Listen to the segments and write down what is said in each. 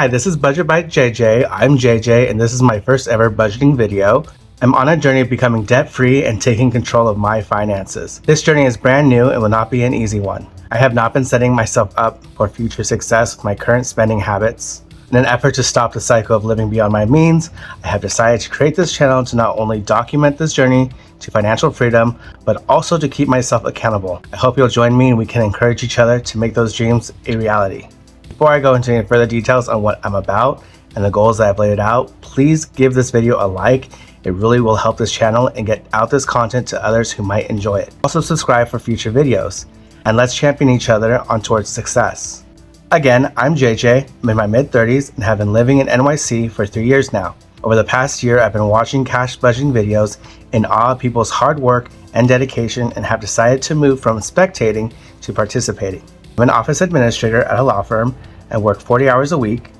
Hi, this is Budget by JJ. I'm JJ and this is my first ever budgeting video. I'm on a journey of becoming debt-free and taking control of my finances. This journey is brand new and will not be an easy one. I have not been setting myself up for future success with my current spending habits. In an effort to stop the cycle of living beyond my means, I have decided to create this channel to not only document this journey to financial freedom, but also to keep myself accountable. I hope you'll join me and we can encourage each other to make those dreams a reality. Before I go into any further details on what I'm about and the goals that I've laid out, please give this video a like. It really will help this channel and get out this content to others who might enjoy it. Also subscribe for future videos, and let's champion each other on towards success. Again, I'm JJ, I'm in my mid-30s and have been living in NYC for 3 years now. Over the past year, I've been watching cash budgeting videos in awe of people's hard work and dedication and have decided to move from spectating to participating. I'm an office administrator at a law firm and work 40 hours a week.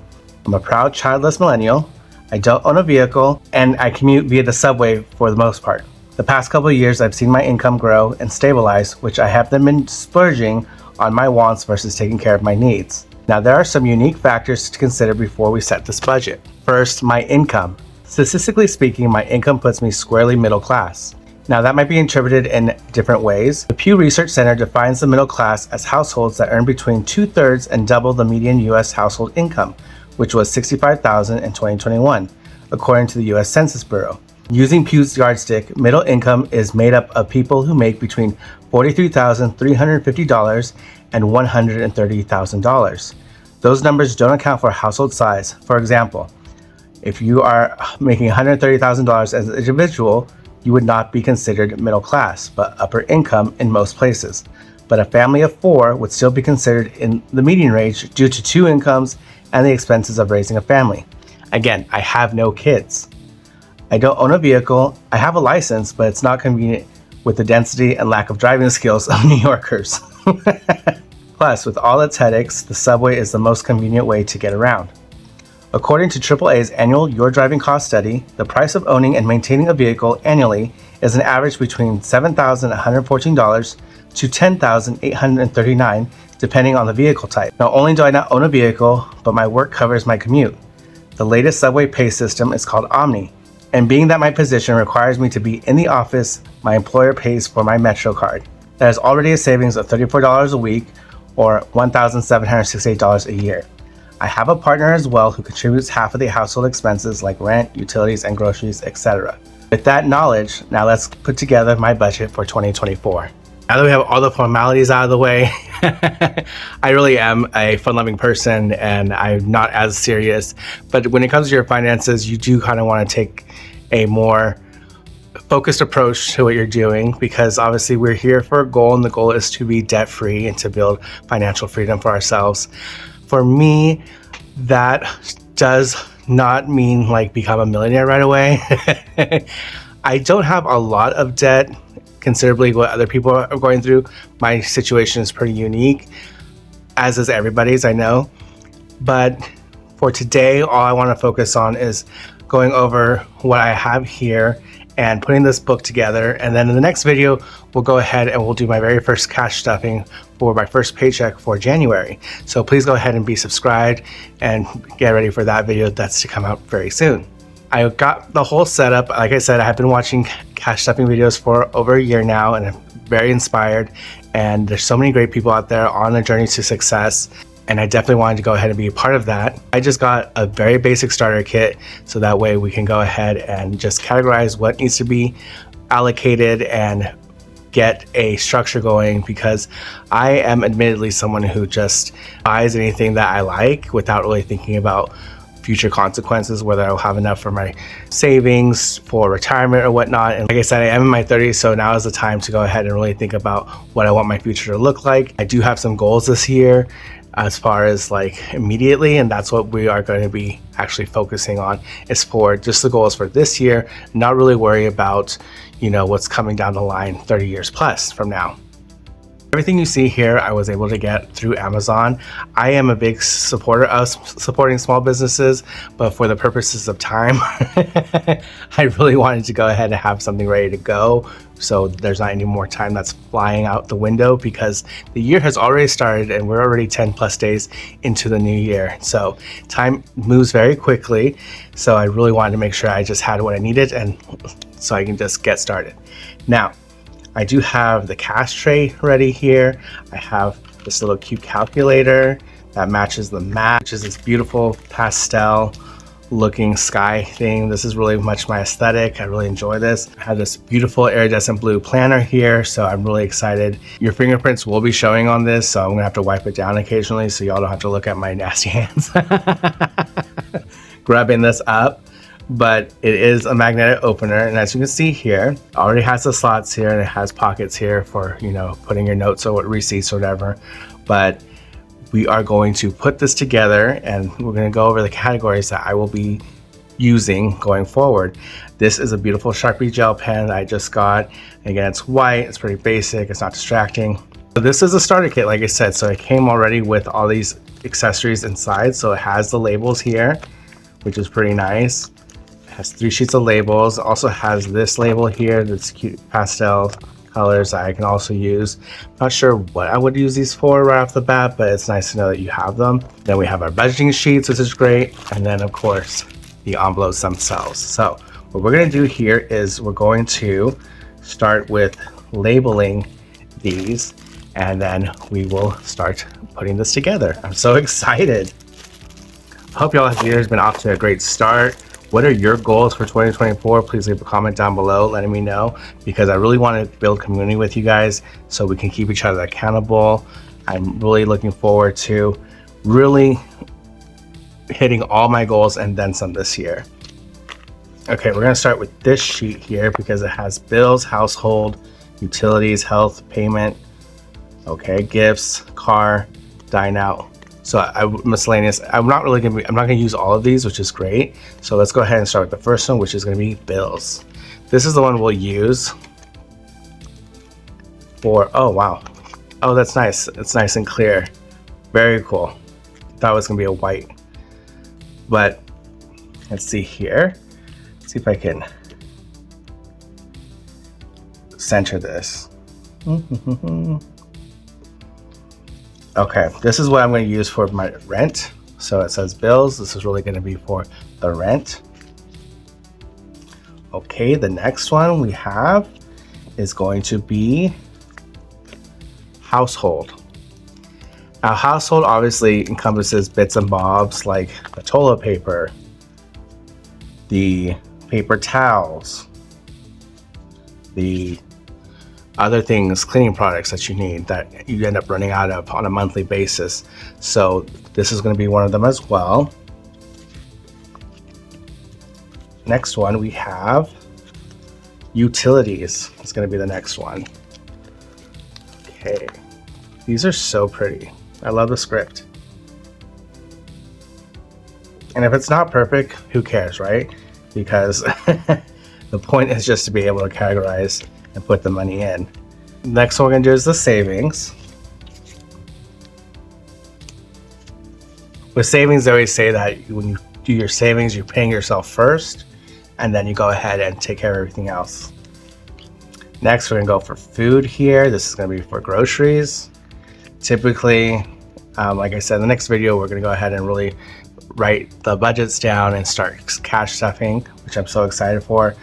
I'm a proud childless millennial. I don't own a vehicle and I commute via the subway for the most part. The past couple of years, I've seen my income grow and stabilize, which I have then been splurging on my wants versus taking care of my needs. Now, there are some unique factors to consider before we set this budget. First, my income. Statistically speaking, my income puts me squarely middle class. Now, that might be interpreted in different ways. The Pew Research Center defines the middle class as households that earn between 2/3 and double the median U.S. household income, which was $65,000 in 2021, according to the U.S. Census Bureau. Using Pew's yardstick, middle income is made up of people who make between $43,350 and $130,000. Those numbers don't account for household size. For example, if you are making $130,000 as an individual, you would not be considered middle class, but upper income in most places. But a family of 4 would still be considered in the median range due to 2 incomes and the expenses of raising a family. Again, I have no kids. I don't own a vehicle. I have a license, but it's not convenient with the density and lack of driving skills of New Yorkers. Plus, with all its headaches, the subway is the most convenient way to get around. According to AAA's annual Your Driving Cost Study, the price of owning and maintaining a vehicle annually is an average between $7,114 to $10,839, depending on the vehicle type. Not only do I not own a vehicle, but my work covers my commute. The latest subway pay system is called Omni, and being that my position requires me to be in the office, my employer pays for my Metro card. That is already a savings of $34 a week or $1,768 a year. I have a partner as well who contributes half of the household expenses like rent, utilities, and groceries, etc. With that knowledge, now let's put together my budget for 2024. Now that we have all the formalities out of the way, I really am a fun-loving person and I'm not as serious. But when it comes to your finances, you do kind of want to take a more focused approach to what you're doing, because obviously we're here for a goal, and the goal is to be debt-free and to build financial freedom for ourselves. For me, that does not mean like become a millionaire right away. I don't have a lot of debt, considerably what other people are going through. My situation is pretty unique, as is everybody's, I know. But for today, all I want to focus on is going over what I have here and putting this book together. And then in the next video, we'll go ahead and we'll do my very first cash stuffing for my first paycheck for January. So please go ahead and be subscribed and get ready for that video that's to come out very soon. I got the whole setup. Like I said, I have been watching cash stuffing videos for over a year now and I'm very inspired. And there's so many great people out there on a journey to success. And I definitely wanted to go ahead and be a part of that. I just got a very basic starter kit, so that way we can go ahead and just categorize what needs to be allocated and get a structure going, because I am admittedly someone who just buys anything that I like without really thinking about future consequences, whether I'll have enough for my savings, for retirement or whatnot. And like I said, I am in my 30s, so now is the time to go ahead and really think about what I want my future to look like. I do have some goals this year as far as like immediately, and that's what we are going to be actually focusing on, is for just the goals for this year, not really worry about, you know, what's coming down the line 30 years plus from now. Everything you see here, I was able to get through Amazon. I am a big supporter of supporting small businesses, but for the purposes of time, I really wanted to go ahead and have something ready to go. So there's not any more time that's flying out the window, because the year has already started and we're already 10 plus days into the new year. So time moves very quickly. So I really wanted to make sure I just had what I needed, and so I can just get started. Now, I do have the cash tray ready here. I have this little cute calculator that matches the mat, which is this beautiful pastel looking sky thing. This is really much my aesthetic. I really enjoy this. I have this beautiful iridescent blue planner here, so I'm really excited. Your fingerprints will be showing on this, so I'm gonna have to wipe it down occasionally so y'all don't have to look at my nasty hands grabbing this up. But it is a magnetic opener, and as you can see here, it already has the slots here, and it has pockets here for, you know, putting your notes or receipts or whatever. But we are going to put this together, and we're going to go over the categories that I will be using going forward. This is a beautiful Sharpie gel pen that I just got. Again, it's white, it's pretty basic, it's not distracting. So this is a starter kit, like I said, so it came already with all these accessories inside. So it has the labels here, which is pretty nice. Has 3 sheets of labels. Also has this label here that's cute pastel colors that I can also use. Not sure what I would use these for right off the bat, but it's nice to know that you have them. Then we have our budgeting sheets, which is great. And then of course, the envelopes themselves. So what we're gonna do here is we're going to start with labeling these, and then we will start putting this together. I'm so excited. I hope y'all's year has been off to a great start. What are your goals for 2024? Please leave a comment down below letting me know, because I really want to build community with you guys so we can keep each other accountable. I'm really looking forward to really hitting all my goals and then some this year. Okay, we're gonna start with this sheet here because it has bills, household, utilities, health, payment, okay, gifts, car, dine out. So miscellaneous. I'm not gonna use all of these, which is great. So let's go ahead and start with the first one, which is gonna be bills. This is the one we'll use for, oh wow. Oh, that's nice. It's nice and clear. Very cool. Thought it was gonna be a white. But let's see here. Let's see if I can center this. Okay, this is what I'm going to use for my rent. So it says bills. This is really going to be for the rent. Okay, the next one we have is going to be household. Now, household obviously encompasses bits and bobs like the toilet paper, the paper towels, the other things, cleaning products that you need that you end up running out of on a monthly basis. So this is going to be one of them as well. Next one we have utilities. It's going to be the next one. Okay, these are so pretty. I love the script. And if it's not perfect, who cares, right? Because the point is just to be able to categorize and put the money in. Next one we're gonna do is the savings. With savings, they always say that when you do your savings, you're paying yourself first, and then you go ahead and take care of everything else. Next, we're gonna go for food here. This is gonna be for groceries. Typically, like I said, in the next video, we're gonna go ahead and really write the budgets down and start cash stuffing, which I'm so excited for.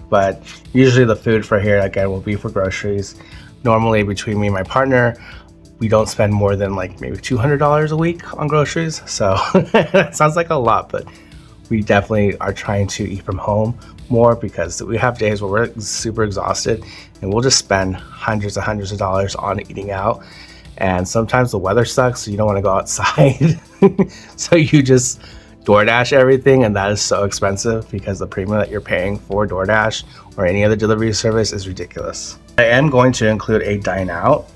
But usually the food for here, again, will be for groceries. Normally between me and my partner, we don't spend more than like maybe $200 a week on groceries. So that sounds like a lot, but we definitely are trying to eat from home more, because we have days where we're super exhausted and we'll just spend hundreds and hundreds of dollars on eating out. And sometimes the weather sucks, so you don't want to go outside. So you just DoorDash everything, and that is so expensive because the premium that you're paying for DoorDash or any other delivery service is ridiculous. I am going to include a dine out.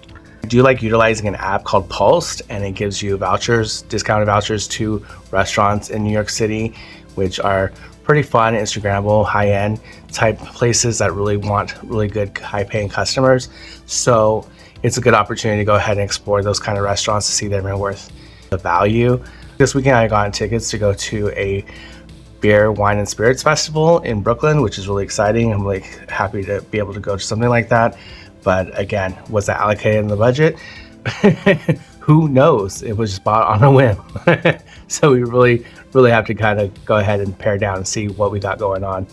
I do like utilizing an app called Pulsed, and it gives you vouchers, discounted vouchers to restaurants in New York City, which are pretty fun, Instagrammable, high-end type places that really want really good high-paying customers. So it's a good opportunity to go ahead and explore those kind of restaurants to see if they're worth the value. This weekend I got tickets to go to a beer, wine, and spirits festival in Brooklyn, which is really exciting. I'm like happy to be able to go to something like that. But again, was that allocated in the budget? Who knows? It was just bought on a whim. So we really have to kind of go ahead and pare down and see what we got going on.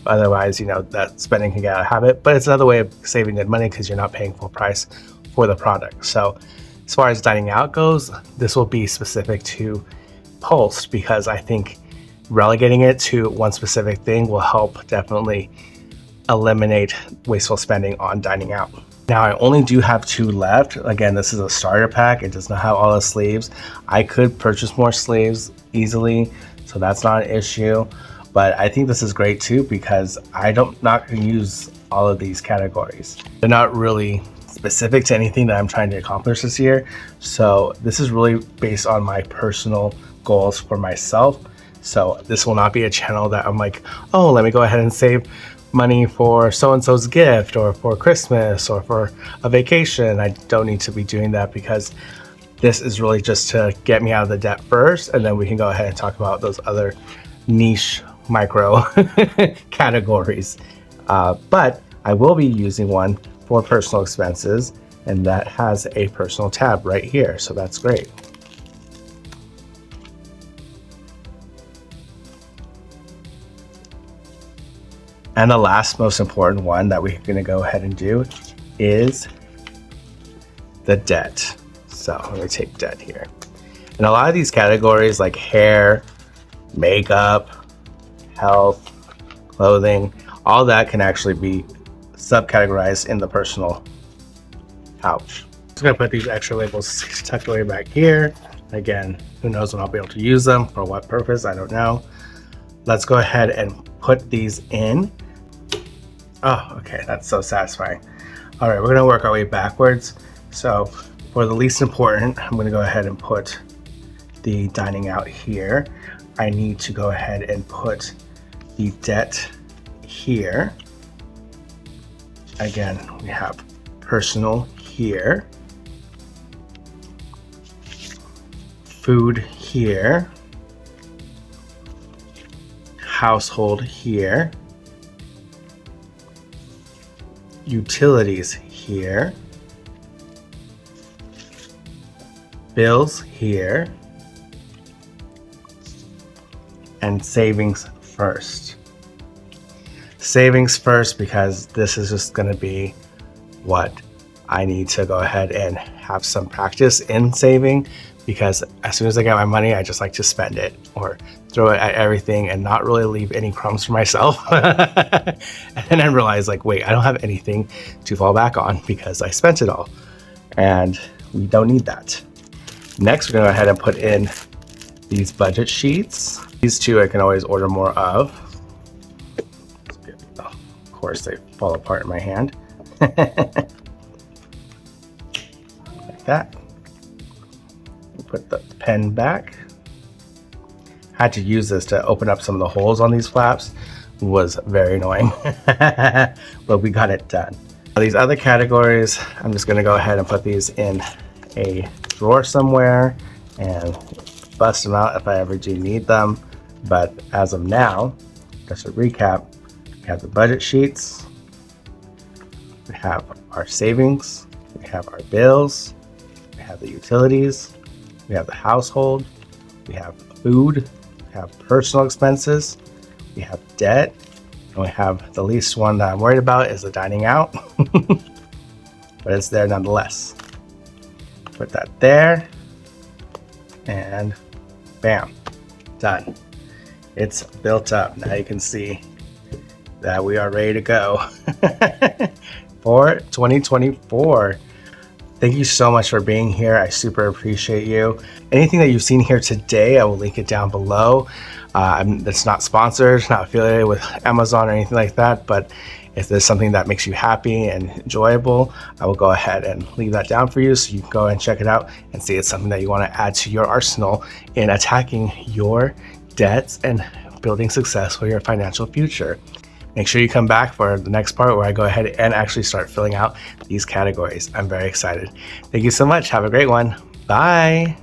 Otherwise, you know, that spending can get out of habit, but it's another way of saving good money because you're not paying full price for the product. So as far as dining out goes, this will be specific to Pulse, because I think relegating it to one specific thing will help definitely eliminate wasteful spending on dining out. Now I only do have 2 left. Again, this is a starter pack. It does not have all the sleeves. I could purchase more sleeves easily, so that's not an issue. But I think this is great too, because not going to use all of these categories. They're not really specific to anything that I'm trying to accomplish this year. So this is really based on my personal goals for myself. So this will not be a channel that I'm like, oh, let me go ahead and save money for so-and-so's gift or for Christmas or for a vacation. I don't need to be doing that, because this is really just to get me out of the debt first, and then we can go ahead and talk about those other niche micro categories. But I will be using one for personal expenses, and that has a personal tab right here. So that's great. And the last most important one that we're going to go ahead and do is the debt. So I'm going to take debt here. And a lot of these categories like hair, makeup, health, clothing, all that can actually be subcategorized in the personal pouch. I'm just going to put these extra labels tucked away back here. Again, who knows when I'll be able to use them, for what purpose, I don't know. Let's go ahead and put these in. Oh, okay, that's so satisfying. All right, we're gonna work our way backwards. So for the least important, I'm gonna go ahead and put the dining out here. I need to go ahead and put the debt here. Again, we have personal here, food here, household here, utilities here, bills here, and savings first. Savings first, because this is just going to be what I need to go ahead and have some practice in saving, because as soon as I get my money, I just like to spend it or throw it at everything and not really leave any crumbs for myself. And then I realized, like, wait, I don't have anything to fall back on because I spent it all. And we don't need that. Next, we're gonna go ahead and put in these budget sheets. These 2 I can always order more of. Of course, they fall apart in my hand. Like that. Put the pen back. Had to use this to open up some of the holes on these flaps. It was very annoying, but we got it done. Now, these other categories, I'm just gonna go ahead and put these in a drawer somewhere and bust them out if I ever do need them. But as of now, just to recap, we have the budget sheets, we have our savings, we have our bills, we have the utilities, we have the household, we have food, we have personal expenses, we have debt, and we have the least one that I'm worried about is the dining out. But it's there nonetheless. Put that there, and bam, done. It's built up. Now you can see that we are ready to go for 2024. Thank you so much for being here. I super appreciate you. Anything that you've seen here today, I will link it down below. It's not sponsored, not affiliated with Amazon or anything like that, but if there's something that makes you happy and enjoyable, I will go ahead and leave that down for you so you can go and check it out and see it's something that you want to add to your arsenal in attacking your debts and building success for your financial future. Make sure you come back for the next part where I go ahead and actually start filling out these categories. I'm very excited. Thank you so much. Have a great one. Bye.